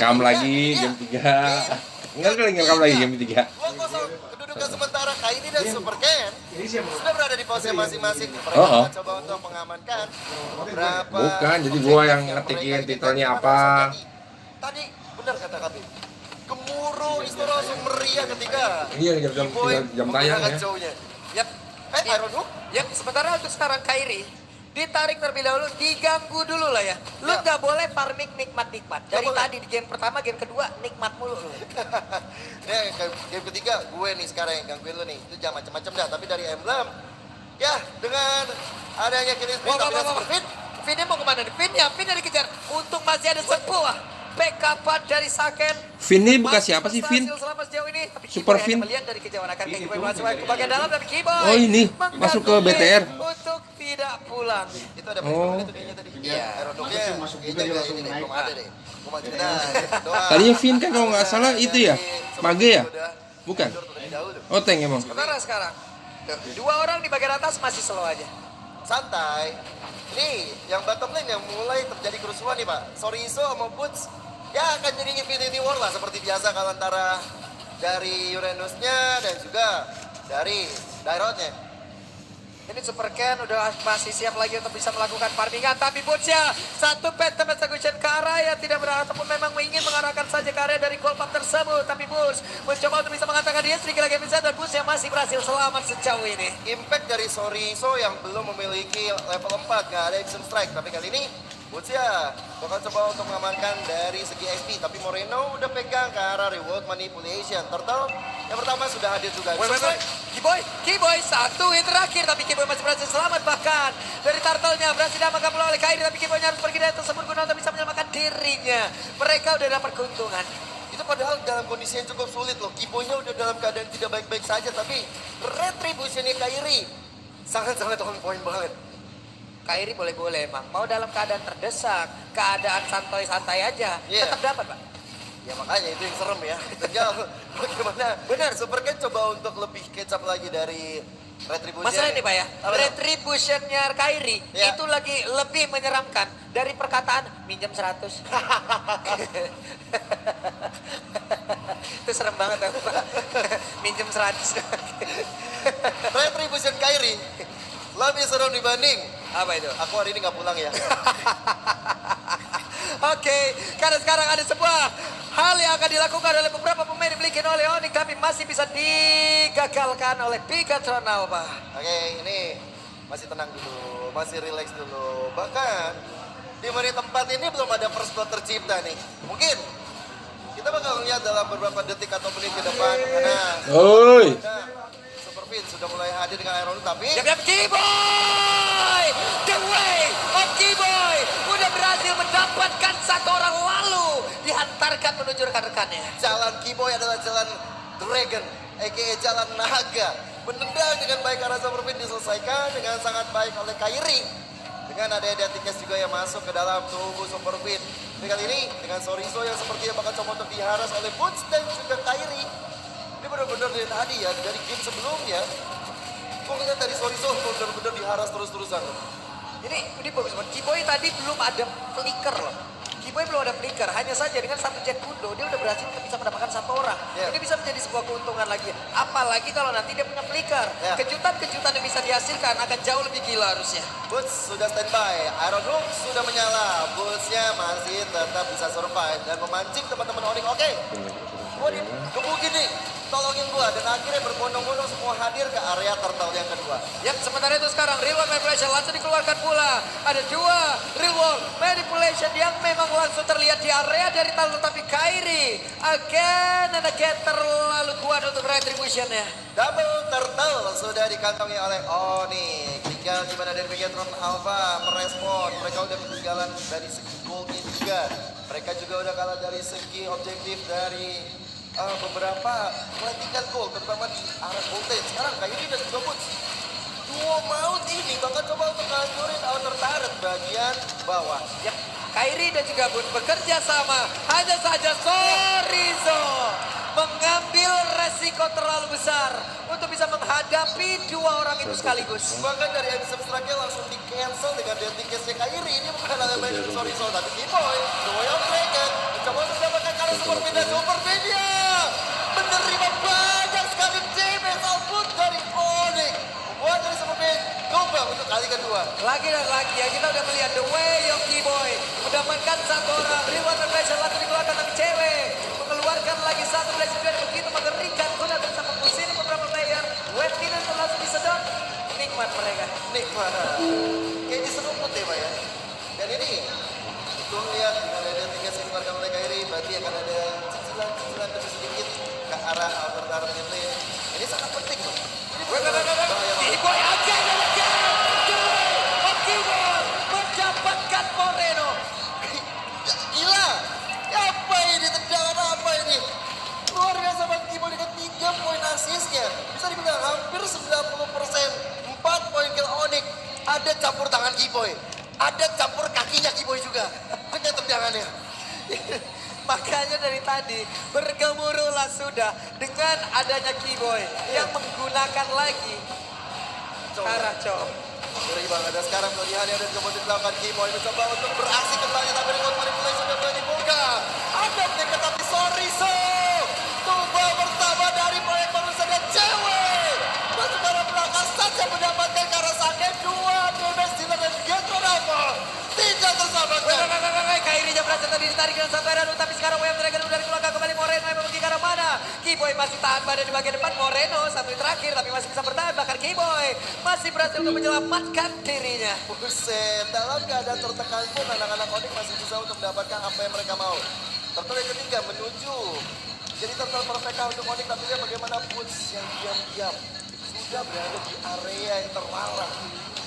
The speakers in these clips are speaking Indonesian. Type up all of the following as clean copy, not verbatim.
ngerekam lagi jam 3. Ngerekam lagi jam 3. 2-0 kedudukan sementara Kairi dan Super Ken sudah berada di posisi masing-masing. Mereka Oh. akan coba untuk mengamankan beberapa. Bukan, jadi gua yang ngetikin titelnya apa. Tadi benar kata Kabir. Gemuruh Istora langsung meriah ketika Iya, jam tayang ya. Yap. Iron Hook. Yap, sementara untuk sekarang Kairi ditarik terlebih dahulu, diganggu dulu lah ya. Lu Ya. nggak boleh farming nikmat-nikmat. Dari boleh. tadi di game pertama, game kedua nikmat mulu lu. Nih, game ketiga gue nih sekarang yang gangguin lu nih. Itu jangan macam-macam dah, tapi dari emblem. Ya, dengan adanya killing spree tapi Super Fit. Finnya mau kemana nih? Finnya dikejar. Untung masih ada sebuah backupan dari Saken. Vin ini bekas Masih siapa sih, Vin? berhasil selama sejauh ini. Tapi Super Kiboy Vin. hanya melihat dari kejauhan akan Kiboy masuk ke bagian dalam, tapi Kiboy Oh, ini masuk ke menggantungnya BTR. untuk tidak pulang. Itu ada Oh. itu kayaknya tadi. Iya. Iron Hook-nya itu langsung naik. Belum ada deh. Gua masukin doa. Tadinya Vin kan kalau nggak salah itu ya, Mage ya? Bukan. Oh, tank emang. Sekarang. Tuh, dua orang di bagian atas masih slow aja. Santai. Ini yang bottom lane yang mulai terjadi kerusuhan nih Pak. Soriso sama Boots ya akan jadi Infinity War lah seperti biasa kalau antara dari Uranusnya dan juga dari Dairotnya. Ini Super Ken udah masih siap lagi untuk bisa melakukan farmingan. Tapi Boots-nya satu phantom execution ke arah yang tidak benar ataupun memang ingin mengarahkan saja ke area dari gold pump tersebut. Tapi Boots mencoba untuk bisa mengatakan dia sedikit lagi bisa dan Boots yang masih berhasil selamat sejauh ini. Impact dari Soriso yang belum memiliki level 4 nggak ada Action Strike. Tapi kali ini Boots ya bakal coba untuk mengamankan dari segi XP. Tapi Moreno udah pegang ke arah reward manipulation. Turtle yang pertama sudah hadir juga. Kiboy satu hit terakhir tapi Kiboy masih berhasil selamat, bahkan dari turtle-nya berhasil diamankan pula oleh Kairi, tapi Kiboy harus pergi dari tersebut guna untuk bisa menyelamatkan dirinya. Mereka udah dapat keuntungan. Itu padahal dalam kondisi yang cukup sulit loh. Kiboynya udah dalam keadaan tidak baik-baik saja. Tapi retributionnya Kairi sangat-sangat on point banget. Kairi boleh-boleh emang mau dalam keadaan terdesak, keadaan santai-santai aja, Iya. tetap dapat Pak. Ya makanya itu yang serem ya. Tinggal bagaimana. Benar, Super Ken coba untuk lebih kecap lagi dari retribution. Masalah ini Pak ya, Apa tuh? retributionnya Kairi Iya. itu lagi lebih menyeramkan dari perkataan minjem 100. Itu serem banget aku Pak. Minjem 100. Retribution Kairi lebih serem dibanding Apa itu? aku hari ini nggak pulang ya. Oke, karena sekarang ada sebuah hal yang akan dilakukan oleh beberapa pemain dimiliki oleh Onyx, tapi masih bisa digagalkan oleh Pikachu Nalba. Oke, ini masih tenang dulu, masih relax dulu. Bahkan di menit tempat ini belum ada first blood tercipta nih. Mungkin kita bakal lihat dalam beberapa detik atau menit ke depan karena Oi. Super Fit sudah mulai hadir dengan Iron tapi Yap, Kiboy! The way of Kiboy! Udah berhasil mendapatkan satu orang lalu dihantarkan menuju rekan-rekannya. jalan Kiboy adalah jalan Dragon, aka jalan naga. Menendang dengan baik arah Super Fit diselesaikan dengan sangat baik oleh Kairi. Dengan ada Deathcast juga yang masuk ke dalam tubuh Super Fit. Tapi kali ini dengan Soriso yang sepertinya bakal coba untuk diharas oleh Boots dan juga Kairi. Ini benar-benar dari tadi ya, dari game sebelumnya. Kok ngeliat dari Soriso benar-benar diharas terus-terusan. Ini bagus banget. Kiboy tadi belum ada flicker loh. Kiboy belum ada flicker, hanya saja dengan satu jet kundo dia udah berhasil untuk bisa mendapatkan satu orang. Yeah. Ini bisa menjadi sebuah keuntungan lagi. Apalagi kalau nanti dia punya flicker. Yeah. Kejutan-kejutan yang bisa dihasilkan akan jauh lebih gila harusnya. Boots sudah standby, Iron Hook sudah menyala. Bootsnya masih tetap bisa survive dan memancing teman-teman Onyx. Oke, gua gebukin nih, tolongin gua. Dan akhirnya berbondong-bondong semua hadir ke area turtle yang kedua. Ya, sementara itu sekarang real world manipulation langsung dikeluarkan pula. Ada dua real world manipulation yang memang langsung terlihat di area dari Turtle, tapi Kairi again and again terlalu kuat untuk retribution-nya. Double turtle sudah dikantongi oleh Onyx. Tinggal gimana dari Megatron Alpha merespon. Mereka udah ketinggalan dari segi goldnya juga. Mereka juga udah kalah dari segi objektif dari beberapa tingkat goal, terutama di arah voltage. Sekarang Kairi dan juga Boots duo maut ini bakal coba untuk ngancurin outer turret bagian bawah. Ya, Kairi dan juga Bun bekerja sama. Hanya saja Sorizo mengambil resiko terlalu besar untuk bisa menghadapi dua orang itu sekaligus. Bahkan dari Abyssal Strike langsung di cancel dengan Deathcast-nya Kairi. Ini bukan hal yang main dari Soriso, tapi Kiboy, The Way of Dragon, mencoba untuk mendapatkan dari Superman dan Superman menerima banyak sekali damage output dari Onyx. Membuat dari Superman tumbang untuk kali kedua. Lagi dan lagi ya, kita udah melihat the way of Keyboy mendapatkan satu orang reward and pressure langsung dikeluarkan tapi cewek mengeluarkan lagi satu blast dan begitu mengerikan guna bersama pusing beberapa player. Web Killer langsung disedot, nikmat mereka. Nikmat. Kayak diseruput deh Pak ya. Dan ini itu lihat dengan ada 3 yang dikeluarkan oleh Kairi, berarti akan ada cicilan demi sedikit ke arah outer lane. Ini sangat penting loh. Ini bahaya. Keyboy aja yang mengejar. Keyboy mendapatkan Moreno. Gila. Apa ini? Tendangan apa ini? Luar biasa Bang Kimo dengan 3 poin asisnya. Bisa dibilang hampir 90%. 4 poin kill Onyx. Ada campur tangan Keyboy. Ada campur kakinya Keyboy juga. Dengan tendangannya. Makanya dari tadi bergemuruhlah sudah dengan adanya Keyboy yang menggunakan lagi arah cowok. Ngeri banget. Dan sekarang pilihannya dan coba dilakukan Keyboy mencoba untuk beraksi kembali tapi dengan manipulasi sudah mulai dibuka. Ada mereka tapi sorry so. Tumbal pertama dari proyek barusan dan cewek. Masuk ke arah belakang saja mendapatkan Karasake 2 damage dealer dan Getro Nova. Tidak terselamatkan. Kairinya berhasil tadi ditarik dengan Saveran tapi sekarang WM Dragon udah dikeluarkan kembali. Moreno yang pergi ke arah mana? Keyboy masih tahan badan di bagian depan. Moreno satu yang terakhir tapi masih bisa bertahan. Bahkan Keyboy masih berhasil untuk menyelamatkan dirinya. Buset, dalam keadaan tertekan pun anak-anak Onyx masih bisa untuk mendapatkan apa yang mereka mau. Turtle yang ketiga menuju. Jadi turtle perfect untuk Onyx, tapi lihat bagaimana Boots yang diam-diam sudah berada di area yang terlarang.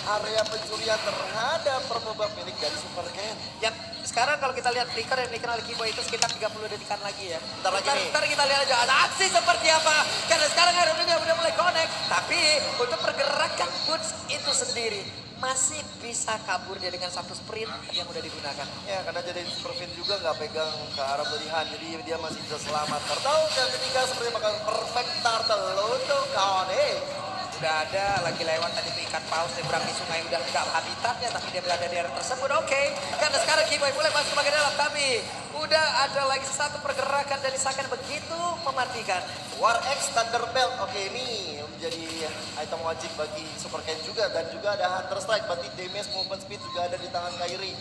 Area pencurian terhadap permobak milik dari Super Ken. Yang sekarang kalau kita lihat flicker yang dikenal Keyboy itu sekitar 30 detikan lagi ya. Ntar kita lihat aja ada aksi seperti apa. Karena sekarang Aerodrome udah mulai connect. Tapi untuk pergerakan Boots itu sendiri masih bisa kabur dia dengan satu sprint yang udah digunakan. Ya, karena jadi Superfin juga nggak pegang ke arah pilihan, jadi dia masih bisa selamat. Turtle yang ketiga seperti bakal perfect turtle untuk Onyx. Udah ada lagi lewat tadi tuh ikan paus nyebrang di sungai udah nggak habitatnya tapi dia berada di area tersebut. Oke. Karena sekarang Keyboy mulai masuk ke bagian dalam tapi udah ada lagi satu pergerakan dari Saken begitu mematikan. War X Thunder Belt, oke ini menjadi item wajib bagi Super Ken juga dan juga ada Hunter Strike, berarti damage movement speed juga ada di tangan Kairi.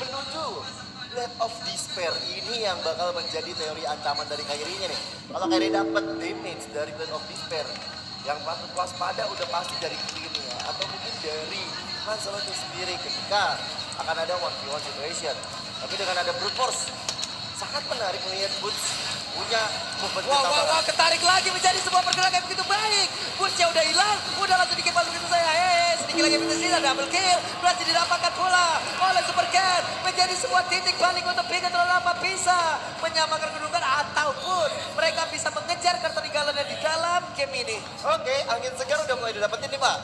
Menuju Blade of Despair, ini yang bakal menjadi teori ancaman dari Kairi-nya nih. Kalau Kairi dapat damage dari Blade of Despair, yang patut waspada udah pasti dari timnya atau mungkin dari Lancelot itu sendiri ketika akan ada 1v1 situation. Tapi dengan ada Brute Force, sangat menarik melihat Boots punya movement Wah, ketarik lagi menjadi sebuah pergerakan yang begitu baik. Bootsnya udah hilang, udah langsung dikepal begitu saya. Sedikit lagi bisa sisa double kill, berhasil didapatkan pula oleh Super Ken. Menjadi sebuah titik balik untuk Bigetron Nova bisa menyamakan kedudukan ataupun mereka bisa mengejar ketertinggalannya di dalam game ini. Oke, angin segar udah mulai didapetin nih Pak.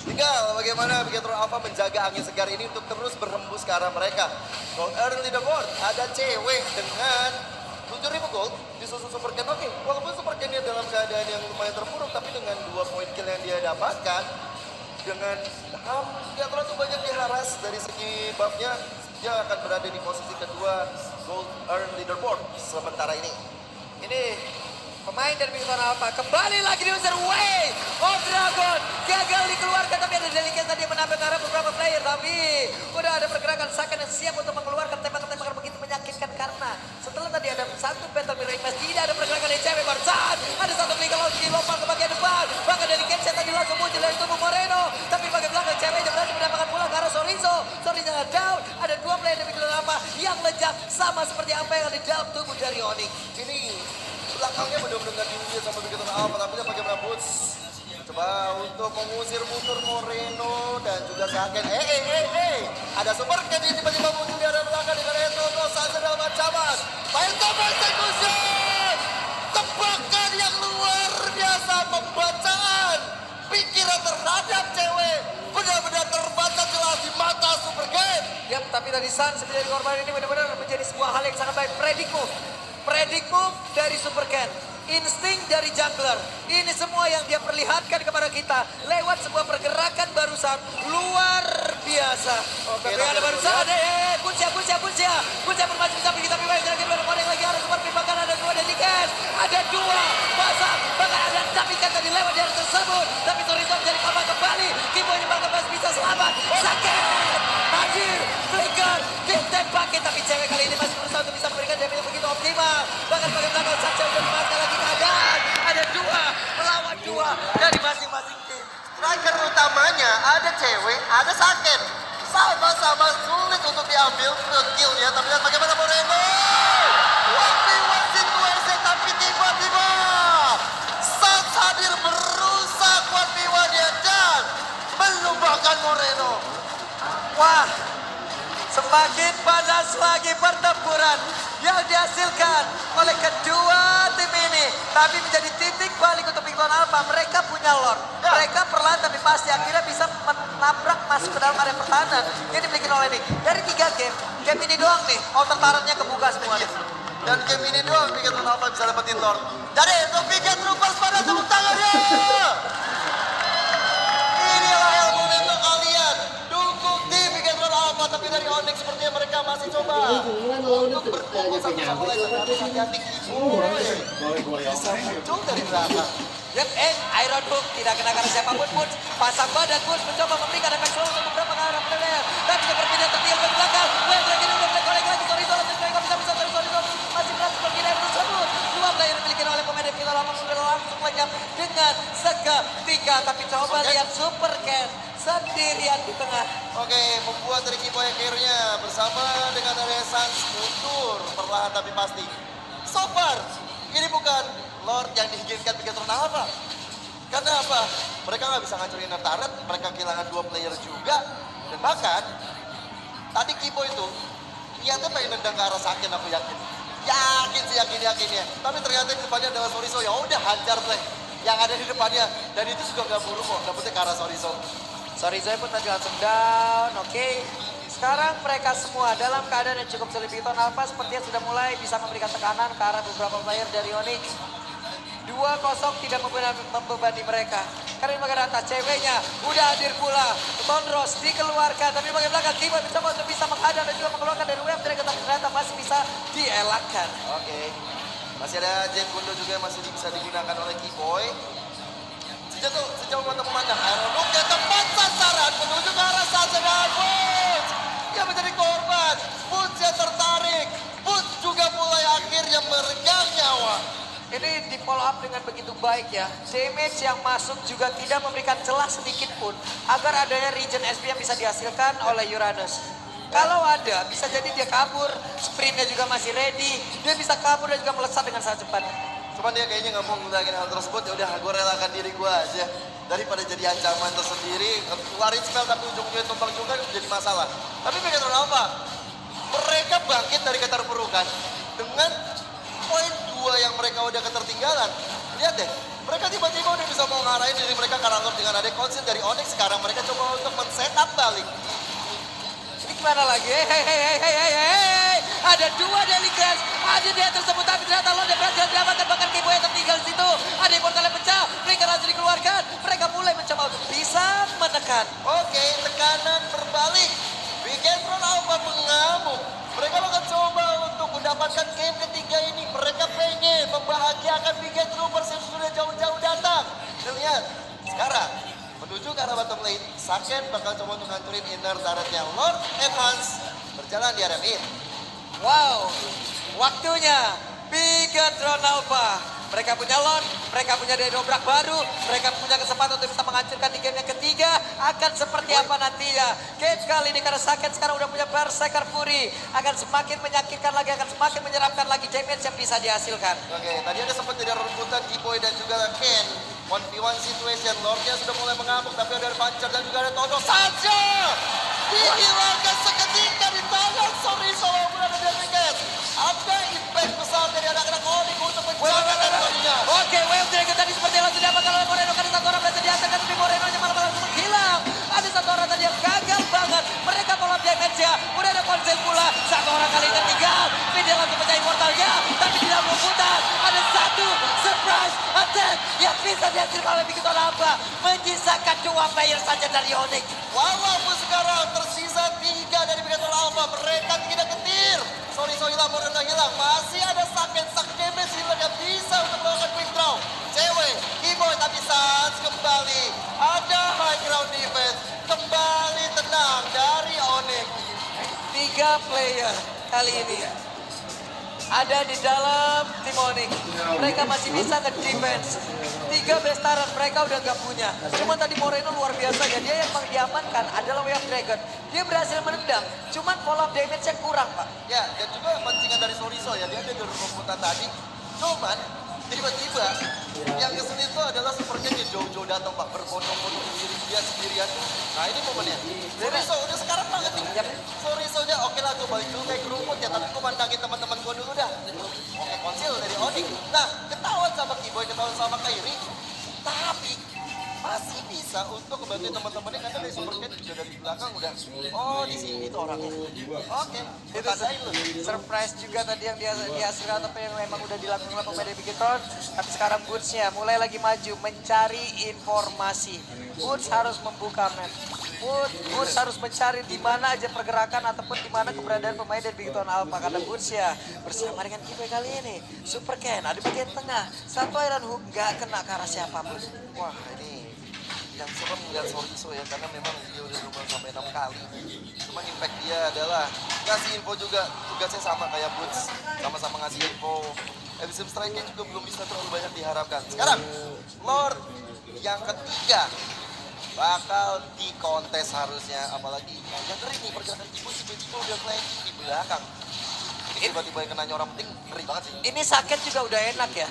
Tinggal bagaimana Bigetron Alpha menjaga angin segar ini untuk terus berhembus ke arah mereka. Gold Earn Leaderboard, ada cewek dengan 7.000 gold disusul Super Ken. Oke, walaupun Super Ken dia dalam keadaan yang lumayan terpuruk, tapi dengan 2 poin kill yang dia dapatkan, dengan dia terlalu banyak diharas dari segi buffnya, dia akan berada di posisi kedua Gold Earn Leaderboard sementara ini. Ini pemain dari Bigetron Alpha kembali lagi diusir Way of Dragon. Gagal dikeluarkan tapi ada Delicat tadi yang menambah ke arah beberapa player. Tapi udah ada pergerakan Saken yang siap untuk mengeluarkan tembakan-tembakan begitu menyakitkan karena setelah tadi ada satu Battle Mirror Impact tidak ada pergerakan dari cewek barusan. Ada satu flicker launch lompat ke bagian depan. Bahkan Delicat tadi langsung muncul dari tubuh Moreno. Tapi bagian belakang cewek yang berhasil mendapatkan pulang ke arah Sorizo. Sorizo down. Ada 2 player dari Bigetron Alpha yang lejak sama seperti apa yang ada di dalam tubuh dari Onyx. Ini belakangnya benar-benar tinggi sama Bigetron Alpha, tapi dia bagaimana Boots coba untuk mengusir mundur Moreno dan juga Saken. Ada Super Ken yang tiba-tiba muncul di arah belakang dengan Eto saja dalam ancaman. Main coba execution, tebakan yang luar biasa, pembacaan pikiran terhadap cewek benar-benar terbaca jelas di mata Super Ken. Yap, tapi tadi San sebenarnya korban ini benar-benar menjadi sebuah hal yang sangat baik. Predict move dari Super Ken. Insting dari jungler. Ini semua yang dia perlihatkan kepada kita lewat sebuah pergerakan barusan luar biasa. Oke, Tapi ada barusan ada Buncia bermaju di samping kita. Tapi lagi ada Super Ken Saken. Ada dua pasang. Bahkan ada Davikan tadi lewat dari tersebut. Tapi Torizo menjadi korban kembali. Kiboy di belakang masih bisa selamat. Saken hadir. Flicker ditembaki. Tapi cewek kali ini masih berusaha untuk bisa memberikan damage yang begitu optimal. Bahkan bagian belakang Sacha sudah memanfaatkan lagi keadaan. Ada dua melawan dua dari masing-masing tim. Striker utamanya ada cewek, ada Saken. Sama-sama sulit untuk diambil ke killnya. Tapi lihat bagaimana Moreno. 1v1 situasi tapi tiba-tiba Sats hadir merusak 1v1-nya dan melupakan Moreno. Wah, semakin panas lagi pertempuran yang dihasilkan oleh kedua tim ini. Tapi menjadi titik balik untuk Big Bang Alpha. Mereka punya Lord. Mereka perlahan tapi pasti akhirnya bisa menabrak masuk ke dalam area pertahanan yang dimiliki oleh Nick. Dari 3 game ini doang nih, outer turret-nya kebuka semua. Dan game ini doang Bigetron Alpha bisa dapetin Lord. Jadi untuk Biget Troopers pada tepuk tangannya. Inilah yang momentum kalian. Dukung tim Bigetron Alpha tapi dari Onyx sepertinya mereka masih coba untuk berkumpul satu sama lain. Tapi hati-hati bisa muncul dari belakang. Yep, Iron Hook tidak kena karena siapapun pun. Pasang badan Gus mencoba memberikan efek slow untuk beberapa ke arah player. Dan juga berpindah tertinggal ke belakang. Well, Dragon udah mulai kolek lagi. Torizo bisa masih berhasil pergi dari tersebut. Dua player dimiliki oleh pemain dari kita lama sudah langsung lenyap dengan seketika. Tapi coba lihat Super Ken sendirian di tengah. Oke, membuat dari Kiboy akhirnya bersama dengan Renaissance mundur perlahan tapi pasti. So far, ini bukan Lord yang diinginkan Bigetron Alpha. Karena apa? Mereka nggak bisa ngancurin turret, mereka kehilangan 2 player juga. Dan bahkan, tadi Kiboy itu, niatnya pengen nendang ke arah Saken aku yakin. Yakinnya. Tapi ternyata di depannya adalah Soriso, ya udah hajar play. Yang ada di depannya, dan itu juga nggak buruk kok, dapetnya ke arah Soriso. Sorizo pun tadi langsung down, oke. Sekarang mereka semua dalam keadaan yang cukup sulit. Bigetron Alpha sepertinya sudah mulai bisa memberikan tekanan ke arah beberapa player dari Onyx. 2-0 tidak membebani mereka. Karena bagian atas ceweknya udah hadir pula. Tonros dikeluarkan, tapi bagian belakang Kiboy mencoba untuk bisa menghadang dan juga mengeluarkan dari web Dragon, tapi ternyata masih bisa dielakkan. Oke. Masih ada Jet Kundo juga yang masih bisa digunakan oleh Kiboy. Sejauh mata memandang Iron Hook yang tepat sasaran menuju ke arah Sacha dan Boots yang menjadi korban. Boots yang tertarik. Boots juga mulai akhirnya meregang nyawa. Ini di follow up dengan begitu baik ya. Damage yang masuk juga tidak memberikan celah sedikit pun agar adanya regen SP yang bisa dihasilkan oleh Uranus. Kalau ada, bisa jadi dia kabur, sprintnya juga masih ready, dia bisa kabur dan juga melesat dengan sangat cepat. Cuman dia kayaknya nggak mau ngulangin hal tersebut, ya udah gue relakan diri gue aja. Daripada jadi ancaman tersendiri, keluarin spell tapi ujung-ujungnya tumbang juga jadi masalah. Tapi Bigetron Alpha, mereka bangkit dari keterpurukan dengan poin 2 yang mereka udah ketertinggalan. Lihat deh, mereka tiba-tiba udah bisa mau ngarahin diri mereka karena dengan ada konsil dari Onyx. Sekarang mereka coba untuk men-setup balik. Ini gimana lagi? Hei. Ada 2 Delikas. Ada dia tersebut tapi ternyata Lord berhasil didapatkan, bahkan Kiboy yang tertinggal di situ. Ada portal yang pecah. Mereka langsung dikeluarkan. Mereka mulai mencoba untuk bisa menekan. Oke, tekanan berbalik. Bigetron Alpha mengamuk. Mereka akan coba untuk mendapatkan game ketiga ini. Mereka pengen membahagiakan Biget Troopers yang sudah jauh-jauh datang. Dan lihat, sekarang menuju ke arah bottom lane, Saken bakal coba untuk ngancurin inner turretnya Lord Enhance berjalan di area mid. Wow, waktunya Bigetron Alpha. Mereka punya Lord, mereka punya daya dobrak baru, mereka punya kesempatan untuk bisa menghancurkan di game yang ketiga. Akan seperti apa nantinya? Game kali ini karena Saken sekarang udah punya Berserker Fury. Akan semakin menyakitkan lagi, akan semakin menyeramkan lagi damage yang bisa dihasilkan. Oke, tadi ada sempat jadi rebutan Kiboy dan juga Ken. 1v1 situation, Lordnya sudah mulai mengamuk, tapi ada Pancer dan juga ada Todo saja. Dihilangkan seketika di tangan Soriso walaupun ada Demikas. Apa impact besar dari anak-anak Onyx untuk menjaga teritorinya? Oke, Wave Dragon tadi seperti yang langsung didapatkan oleh Moreno. Karena satu orang berhasil dihasilkan, tapi Moreno-nya malah langsung menghilang. Ada satu orang tadi yang gagal banget. Mereka kolab damage-nya. Udah ada konsel pula. Satu orang kali ini tertinggal. Dia langsung pecahin portalnya. Tapi tidak memputar. Ada satu surprise attack yang bisa dihasilkan oleh Bigetron Alpha. Menyisakan 2 player saja dari Onyx. Walaupun sekarang tersisa 3 dari Bigetron Alpha, mereka tidak ketir. Soriso hilang, Moreno hilang. Masih ada Saken, Sak damage hilang yang 3 player kali ini ada di dalam tim Onyx. Mereka masih bisa nge-defense. 3 bestaran mereka udah gak punya. Cuma tadi Moreno luar biasa ya. Dia yang diamankan adalah Way of Dragon. Dia berhasil menendang. Cuman follow up damage-nya kurang, Pak. Ya, dan juga pancingan dari Soriso ya. Dia ada di rumputan tadi. Cuman tiba-tiba yang kesulitan itu adalah sepertinya dia jauh-jauh datang Pak. Berbondong-bondong sendiri dia sendirian. Nah ini momennya. Soriso udah sekarang banget nih. Soriso nya oke lah gue balik dulu kayak keruput ya. Tapi gue mandangin teman-teman gue dulu dah. Oke konsil dari Onyx. Nah ketahuan sama Kiboy, ketahuan sama Kairi. Tapi masih bisa untuk membantu teman-temannya karena dari Super Cat juga dari belakang udah oh di sini tuh orangnya. Oke, Itu surprise juga tadi yang dihasilkan tapi yang memang udah dilakukan oleh pemain Bigetron. Tapi sekarang Boots-nya mulai lagi maju mencari informasi. Boots harus membuka map. Boots harus mencari di mana aja pergerakan ataupun di mana keberadaan pemain dari Bigetron Alpha karena Boots ya bersama dengan Kiboy kali ini. Super Ken ada di bagian tengah. Satu Iron Hook gak kena ke arah siapapun. wah ini yang serem lihat Soriso ya karena memang dia udah rumah sampai 6 kali. Cuman impact dia adalah ngasih info juga, tugasnya sama kayak Boots, sama-sama ngasih info. Abyssal Strike-nya juga belum bisa terlalu banyak diharapkan. Sekarang Lord yang ketiga bakal dikontes harusnya, apalagi yang ngeri nih pergerakan Kiboy tiba-tiba udah flanking di belakang. Ini tiba-tiba yang kena nyorang penting ngeri banget sih. Ini Saket juga udah enak ya.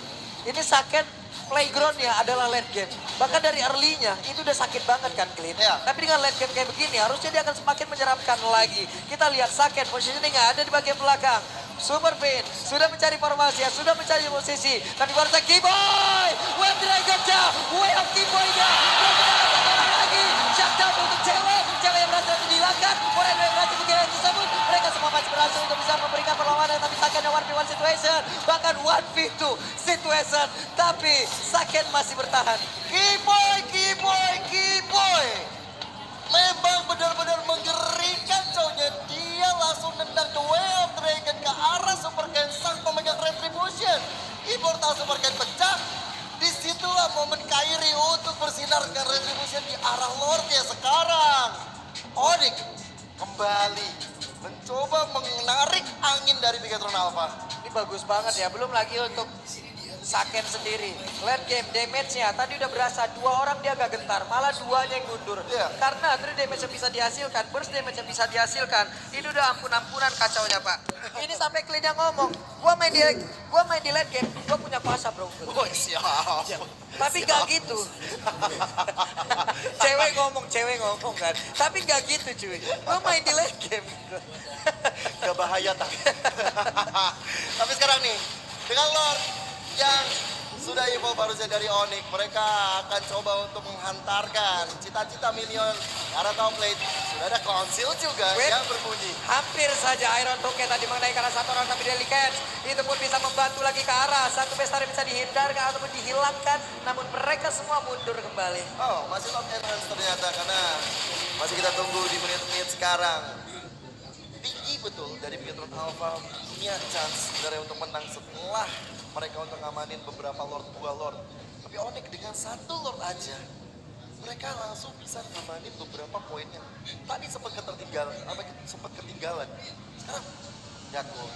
Ini Saket playgroundnya adalah late game. Bahkan dari early-nya itu udah sakit banget kan Clint. Iya. Tapi dengan late game kayak begini harusnya dia akan semakin menyeramkan lagi. Kita lihat Saket positioning ada di bagian belakang. Super Pin sudah mencari formasi, sudah mencari posisi. Tapi baru saja Kiboy. Web Dragon-nya, Way of Kiboy-nya. Lagi shutdown untuk cewek. Cewek yang berhasil dihilangkan. Moreno yang berhasil menggiring tersebut. Mereka semua masih berhasil untuk bisa memberikan perlawanan. Tapi Saket yang 1v1 situation. Bahkan 1v2 situation. Tapi Saket masih bertahan. Kiboy. Memang benar-benar menggerikan cowoknya. Dia langsung nendang The Way of Dragon ke arah Super Ken sang pemegang Retribution. Immortal Super Ken pecah. Disitulah momen Kairi untuk bersinarkan Retribution di arah Lordnya sekarang. Onyx kembali mencoba menarik angin dari Bigetron Alpha. Ini bagus banget ya. Belum lagi untuk Saken sendiri. Late game damage-nya tadi udah berasa 2 orang dia agak gentar. Malah 2-nya yang mundur. Iya. Karena 3 damage yang bisa dihasilkan, burst damage yang bisa dihasilkan. Ini udah ampun-ampunan kacaunya Pak. Ini sampai Clint yang ngomong, gua main di late game, gua punya kuasa bro. Oh siap. Tapi gak gitu. cewek ngomong kan. Tapi gak gitu cuy. Gua main di late game. Gak bahaya tapi. Tapi sekarang nih, dengan Lord yang sudah evolve harusnya dari Onyx, mereka akan coba untuk menghantarkan cita-cita minion arah top lane. Sudah ada konsil juga Wait. yang berbunyi. Hampir saja Iron Hook tadi mengenai ke arah satu orang tapi delicate. Itu pun bisa membantu lagi ke arah. Satu besar bisa dihindarkan ataupun dihilangkan. Namun mereka semua mundur kembali. Oh, masih top enhance ternyata karena masih kita tunggu di menit-menit sekarang. Tinggi betul dari Bigetron Alpha punya chance sebenarnya untuk menang setelah mereka untuk ngamanin beberapa Lord, 2 Lord. Tapi Onyx dengan 1 Lord aja, mereka langsung bisa ngamanin beberapa poin yang tadi sempat ketertinggalan, sempat ketinggalan. Sekarang, jago.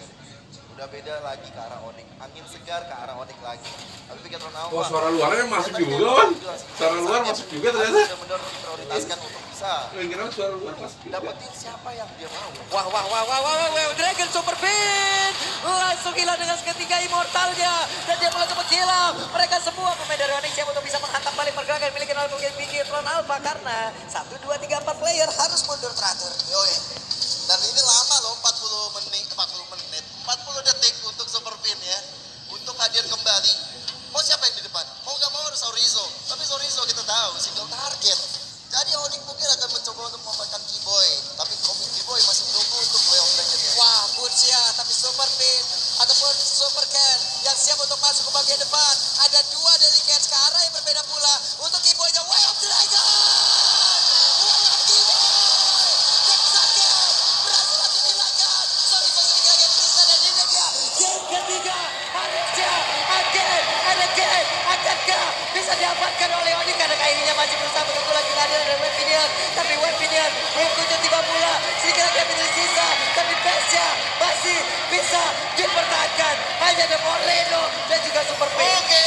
Udah beda lagi ke arah Onyx, angin segar ke arah Onyx lagi. Tapi Bigetron Alpha. Wah, suara luarnya masuk juga, Wan. Suara luar masuk juga ternyata. Benar-benar diprioritaskan untuk bisa Kira suara luar masuk juga. dapetin siapa yang dia mau. Wah, Dragon Super Pin langsung hilang dengan seketika immortalnya dan dia mulai cepat hilang. Mereka semua pemain dari Onyx siap untuk bisa menghantam balik pergerakan milik Bigetron Alpha karena 1, 2, 3, 4 player harus mundur teratur. Yoi. Dan ini lama loh, 40 detik untuk Super Pin ya. Untuk hadir kembali. Mau siapa yang di depan? Mau gak mau harus Sorizo. Tapi Sorizo kita tahu, single target. Jadi Onyx mungkin akan mencoba untuk memakan Kiboy. Tapi Kiboy masih menunggu untuk Way of Dragon ya. Wah, Boots ya, tapi Super Pin ataupun Super Ken yang siap untuk masuk ke bagian depan. Ada 2 dari Cats ke arah yang berbeda pula untuk Kiboy-nya Way of Dragon. Akankah bisa diamankan oleh Onyx karena kayaknya masih berusaha menunggu lagi kehadiran dari Webpinion. Tapi Webpinion belum kunjung tiba pula. Sedikit lagi yang tersisa. Tapi bisa dipertahankan. Hanya ada Moreno dan juga Super P. Oke,